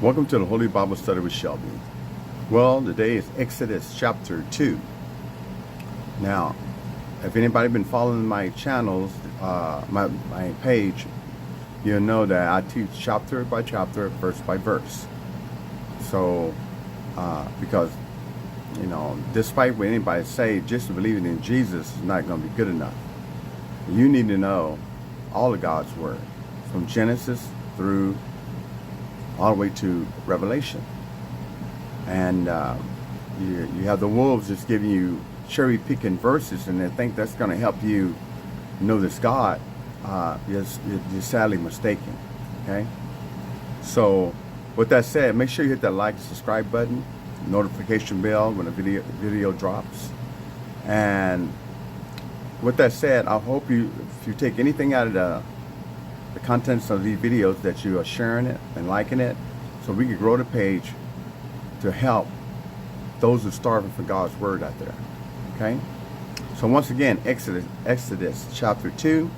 Welcome to the Holy Bible Study with Shelby. Well, today is Exodus chapter 2. Now, if anybody been following my channels, my page, you'll know that I teach chapter by chapter, verse by verse. So, because, despite what anybody say, just believing in Jesus is not going to be good enough. You need to know all of God's Word, from Genesis through all the way to Revelation. And you have the wolves just giving you cherry picking verses, and they think that's going to help you know this God. You're sadly mistaken. Okay. So with that said, make sure you hit that like and subscribe button, notification bell when a video drops. And with that said, I hope if you take anything out of the contents of these videos, that you are sharing it and liking it, so we can grow the page to help those who are starving for God's Word out there. Okay. So once again, Exodus chapter 2.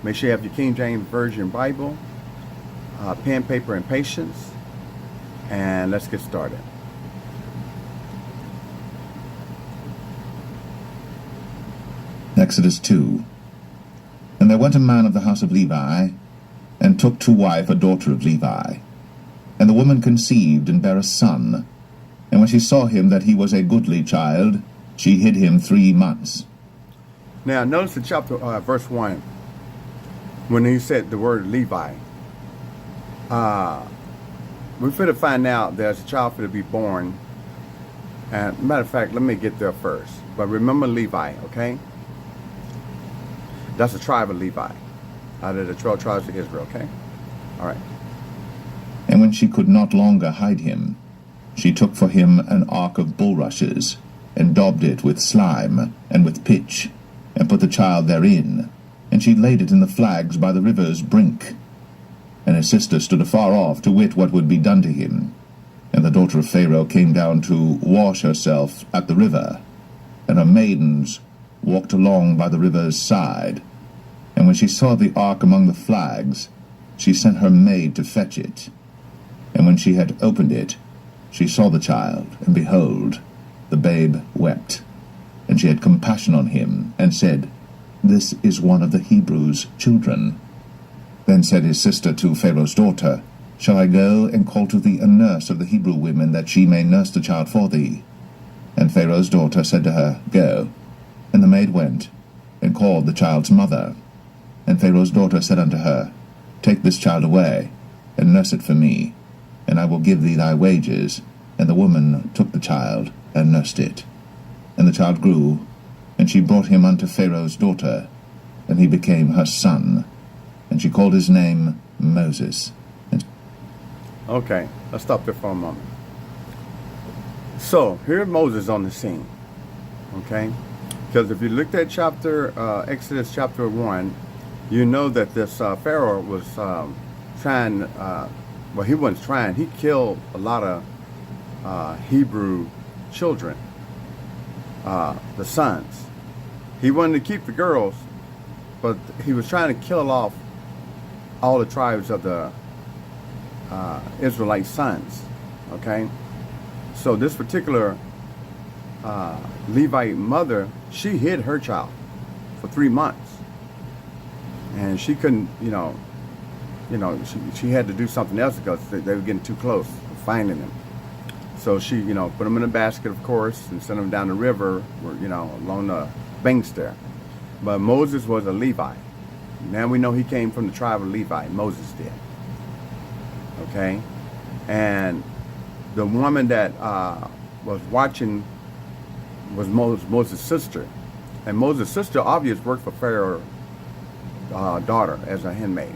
Make sure you have your King James Version Bible, pen, paper, and patience, and let's get started. Exodus 2. And there went a man of the house of Levi, and took to wife a daughter of Levi. And the woman conceived, and bare a son. And when she saw him that he was a goodly child, she hid him 3 months. Now notice in chapter verse 1, when he said the word Levi, we're going to find out there's a child to be born. And matter of fact, let me get there first. But remember Levi, okay? That's the tribe of Levi, out of the 12 tribes of Israel, okay? All right. And when she could not longer hide him, she took for him an ark of bulrushes, and daubed it with slime and with pitch, and put the child therein, and she laid it in the flags by the river's brink. And his sister stood afar off to wit what would be done to him. And the daughter of Pharaoh came down to wash herself at the river, and her maidens walked along by the river's side. And when she saw the ark among the flags, she sent her maid to fetch it. And when she had opened it, she saw the child, and behold, the babe wept. And she had compassion on him, and said, This is one of the Hebrews' children. Then said his sister to Pharaoh's daughter, Shall I go and call to thee a nurse of the Hebrew women, that she may nurse the child for thee? And Pharaoh's daughter said to her, Go. And the maid went, and called the child's mother. And Pharaoh's daughter said unto her, Take this child away, and nurse it for me, and I will give thee thy wages. And the woman took the child, and nursed it. And the child grew, and she brought him unto Pharaoh's daughter, and he became her son. And she called his name Moses. Okay, let's stop there for a moment. So, here's Moses on the scene. Okay? Because if you looked at Exodus chapter 1, you know that this Pharaoh was trying, well, he wasn't trying, he killed a lot of Hebrew children, the sons. He wanted to keep the girls, but he was trying to kill off all the tribes of the Israelite sons. Okay? So this particular Levite mother, she hid her child for 3 months, and she couldn't, she had to do something else because they were getting too close to finding him. So she, put them in a basket, of course, and sent them down the river, where, along the banks there. But Moses was a Levite. Now we know he came from the tribe of Levi. Moses did. Okay, and the woman that was watching was Moses' sister, and Moses' sister obviously worked for Pharaoh's daughter as a handmaid.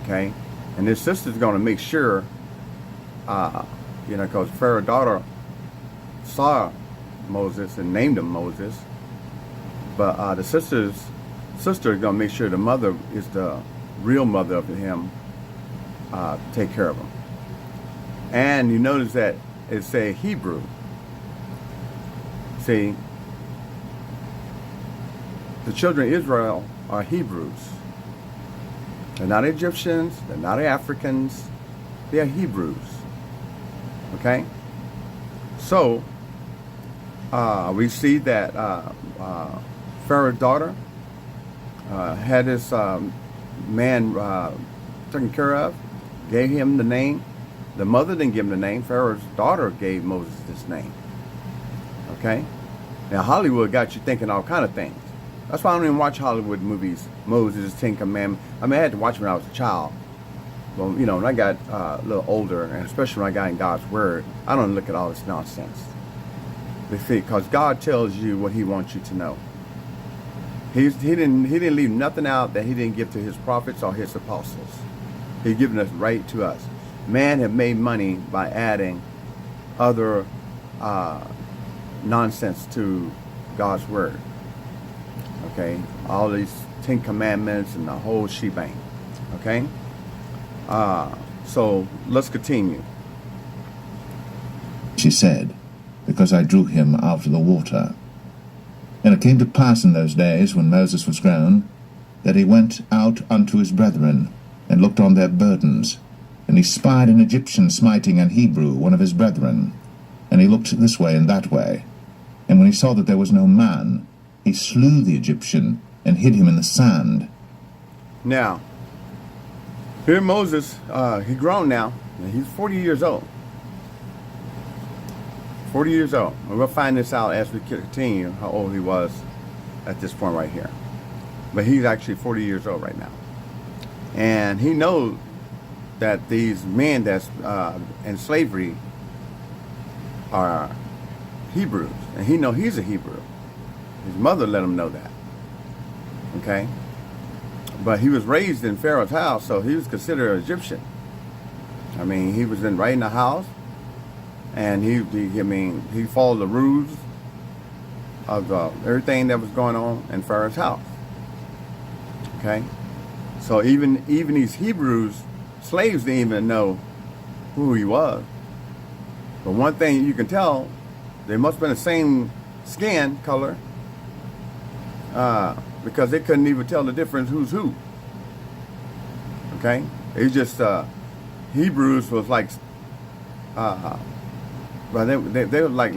Okay, and his sister's going to make sure, because Pharaoh's daughter saw Moses and named him Moses, but the sister is going to make sure the mother is the real mother of him, take care of him. And you notice that it say Hebrew. See, the children of Israel are Hebrews. They're not Egyptians, they're not Africans, They're Hebrews. Okay? So, we see that Pharaoh's daughter had his man taken care of, gave him the name. The mother didn't give him the name. Pharaoh's daughter gave Moses this name. Okay? Now, Hollywood got you thinking all kind of things. That's why I don't even watch Hollywood movies. Moses, Ten Commandments. I mean, I had to watch when I was a child. Well, you know, when I got a little older, and especially when I got in God's Word, I don't look at all this nonsense. Because God tells you what He wants you to know. He didn't leave nothing out that He didn't give to His prophets or His apostles. He's given us right to us. Man have made money by adding other nonsense to God's Word. Okay, all these 10 Commandments and the whole shebang. Okay, so let's continue. She said, because I drew him out of the water. And it came to pass in those days, when Moses was grown, that he went out unto his brethren, and looked on their burdens. And he spied an Egyptian smiting an Hebrew, one of his brethren. And he looked this way and that way. And when he saw that there was no man, he slew the Egyptian, and hid him in the sand. Now, here Moses, he's grown now. He's 40 years old. 40 years old. And we'll find this out as we continue, how old he was at this point right here. But he's actually 40 years old right now. And he knows that these men that's in slavery are Hebrews. And he knows he's a Hebrew. His mother let him know that. Okay? But he was raised in Pharaoh's house, so he was considered an Egyptian. I mean, he was right in the house. And he followed the rules of everything that was going on in Pharaoh's house. Okay? So even these Hebrews, slaves didn't even know who he was. But one thing you can tell, they must have been the same skin color, because they couldn't even tell the difference who's who. Okay? It's just Hebrews was like but they were like,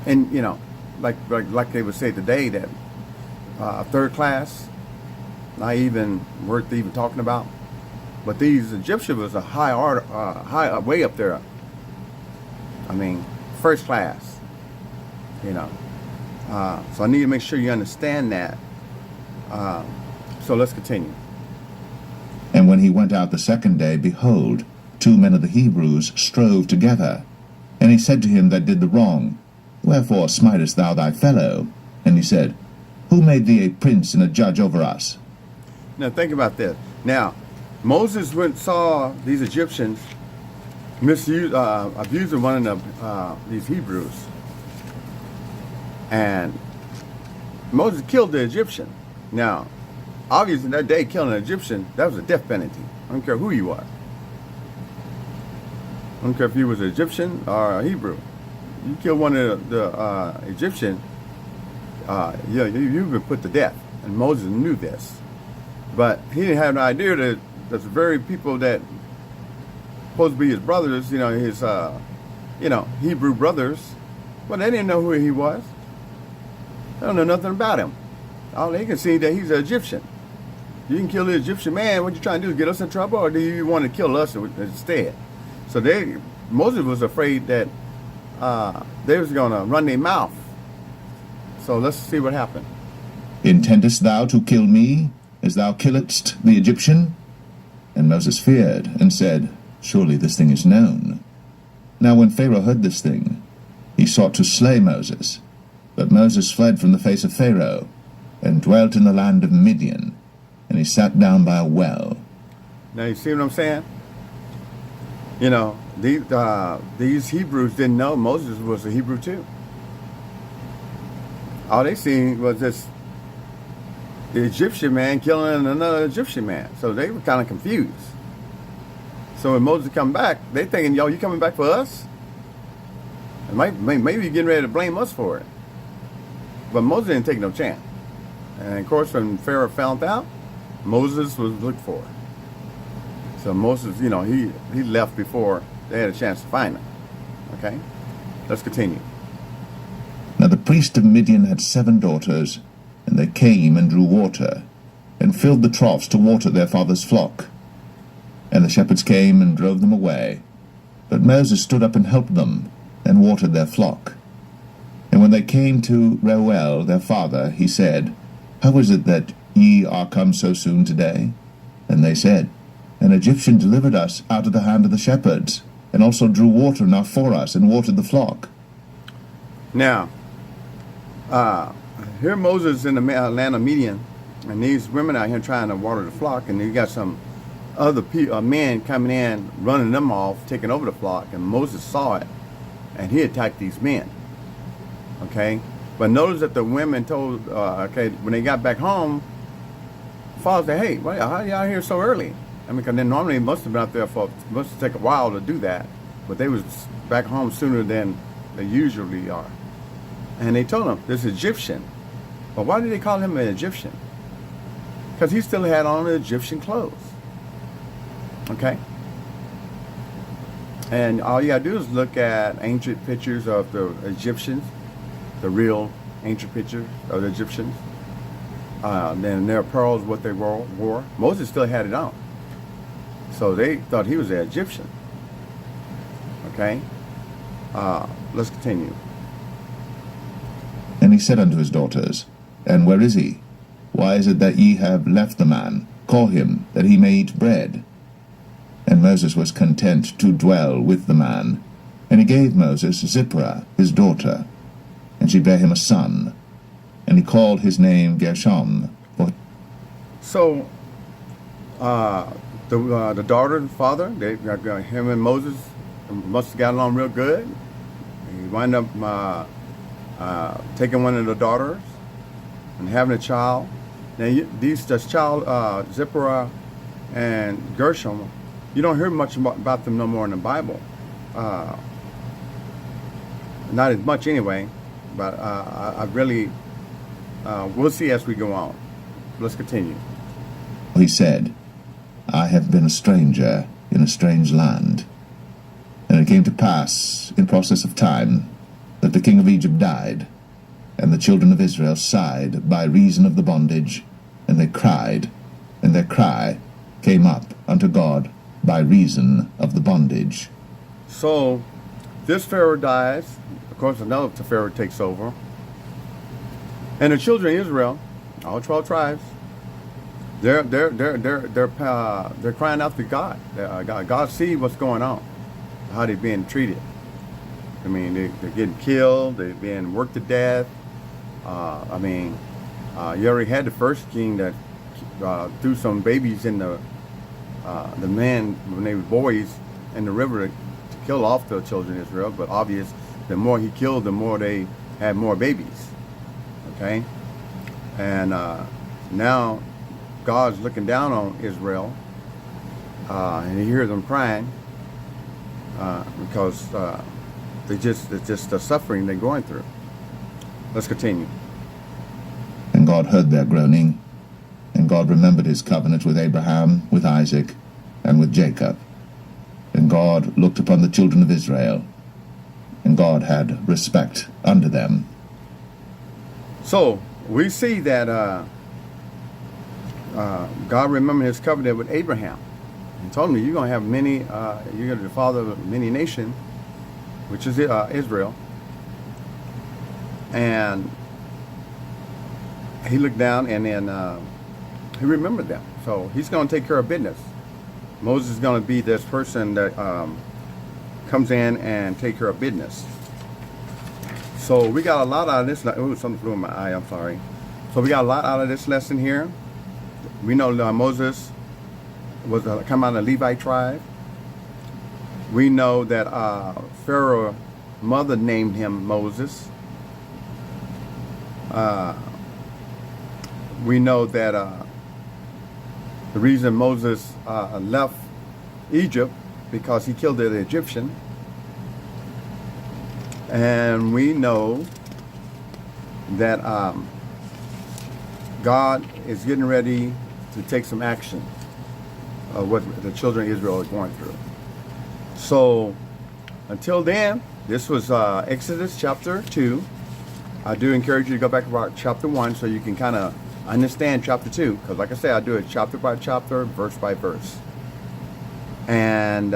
and you know, like they would say today, that third class, not even worth even talking about. But these Egyptians was a high way up there. I mean, first class. You know, so I need to make sure you understand that. So let's continue. And when he went out the second day, behold, 2 men of the Hebrews strove together. And he said to him that did the wrong, Wherefore smitest thou thy fellow? And he said, Who made thee a prince and a judge over us? Now think about this. Now, Moses went saw these Egyptians abusing one of these Hebrews. And Moses killed the Egyptian. Now, obviously that day killing an Egyptian, that was a death penalty. I don't care who you are. I don't care if you was an Egyptian or a Hebrew. You kill one of the Egyptian, you've been put to death. And Moses knew this. But he didn't have an idea that the very people that supposed to be his brothers, his Hebrew brothers, well, they didn't know who he was. They don't know nothing about him. All they can see that he's an Egyptian. You can kill the Egyptian man. What you trying to do is get us in trouble, or do you want to kill us instead? So Moses was afraid that they was going to run their mouth. So let's see what happened. Intendest thou to kill me, as thou killedst the Egyptian? And Moses feared, and said, Surely this thing is known. Now when Pharaoh heard this thing, he sought to slay Moses. But Moses fled from the face of Pharaoh, and dwelt in the land of Midian, and he sat down by a well. Now you see what I'm saying? These Hebrews didn't know Moses was a Hebrew too. All they seen was the Egyptian man killing another Egyptian man. So they were kind of confused. So when Moses come back, they thinking, yo, you coming back for us? And maybe you're getting ready to blame us for it. But Moses didn't take no chance. And of course, when Pharaoh found out, Moses was looked for. So Moses, he left before they had a chance to find him. Okay? Let's continue. Now the priest of Midian had 7 daughters, and they came and drew water, and filled the troughs to water their father's flock. And the shepherds came and drove them away. But Moses stood up and helped them, and watered their flock. And when they came to Reuel their father, he said, How is it that ye are come so soon today? And they said, An Egyptian delivered us out of the hand of the shepherds, and also drew water enough for us, and watered the flock. Now, here Moses in the land of Midian, and these women out here trying to water the flock, and you got some other men coming in, running them off, taking over the flock, and Moses saw it, and he attacked these men. Okay, but notice that the women told, when they got back home, father said, "Hey, how are y'all here so early?" I mean, because then normally it must have been out there must take a while to do that, but they was back home sooner than they usually are. And they told him, this Egyptian. But why did they call him an Egyptian? Because he still had on the Egyptian clothes. Okay? And all you gotta do is look at ancient pictures of the Egyptians, the real ancient pictures of the Egyptians. Then their pearls, what they wore. Moses still had it on. So they thought he was an Egyptian. Okay? Let's continue. And he said unto his daughters, And where is he? Why is it that ye have left the man? Call him, that he may eat bread. And Moses was content to dwell with the man. And he gave Moses Zipporah his daughter, and she bare him a son. And he called his name Gershom. So, the daughter and father, him and Moses must have got along real good. He wound up taking one of the daughters and having a child. Now, this child, Zipporah and Gershom, you don't hear much about them no more in the Bible. Not as much anyway, but I really, we'll see as we go on. Let's continue. He said, I have been a stranger in a strange land. And it came to pass, in process of time, that the king of Egypt died, and the children of Israel sighed by reason of the bondage, and they cried, and their cry came up unto God by reason of the bondage. So, this Pharaoh dies. Of course, another Pharaoh takes over. And the children of Israel, all 12 tribes, they're crying out to God. God see what's going on, how they're being treated. I mean, they're getting killed. They're being worked to death. You already had the first king that threw some babies in the men when they were boys in the river to kill off the children of Israel. But obvious, the more he killed, the more they had more babies. Okay, and now God's looking down on Israel, and he hears them crying because it's just the suffering they're going through. Let's continue. And God heard their groaning, and God remembered his covenant with Abraham, with Isaac, and with Jacob. And God looked upon the children of Israel, and God had respect unto them. So we see that God remembered his covenant with Abraham. He told him, you're going to have many, you're going to be the father of many nations, which is Israel. And he looked down and then he remembered them. So he's going to take care of business. Moses is going to be this person that comes in and take care of business. So we got a lot out of this. Oh, something flew in my eye. I'm sorry. So we got a lot out of this lesson here. We know Moses was come out of the Levite tribe. We know that Pharaoh's mother named him Moses. We know that the reason Moses left Egypt because he killed the Egyptian. And we know that God is getting ready to take some action. what the children of Israel are going through. So until then, this was Exodus chapter 2. I do encourage you to go back to chapter 1 so you can kind of understand chapter 2. Because like I said, I do it chapter by chapter, verse by verse. And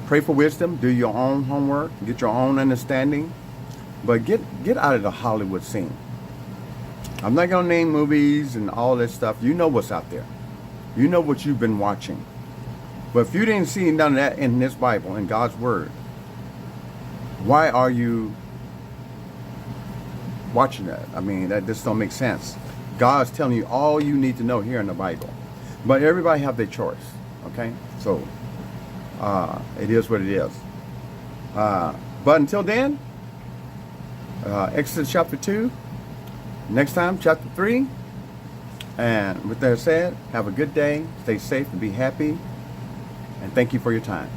pray for wisdom. Do your own homework. Get your own understanding. But get out of the Hollywood scene. I'm not going to name movies and all this stuff. You know what's out there. You know what you've been watching. But if you didn't see none of that in this Bible, in God's Word, why are you watching that? I mean, that just don't make sense. God's telling you all you need to know here in the Bible. But everybody have their choice, okay? So, it is what it is. But until then, Exodus chapter 2, next time, chapter 3. And with that said, have a good day, stay safe and be happy. And thank you for your time.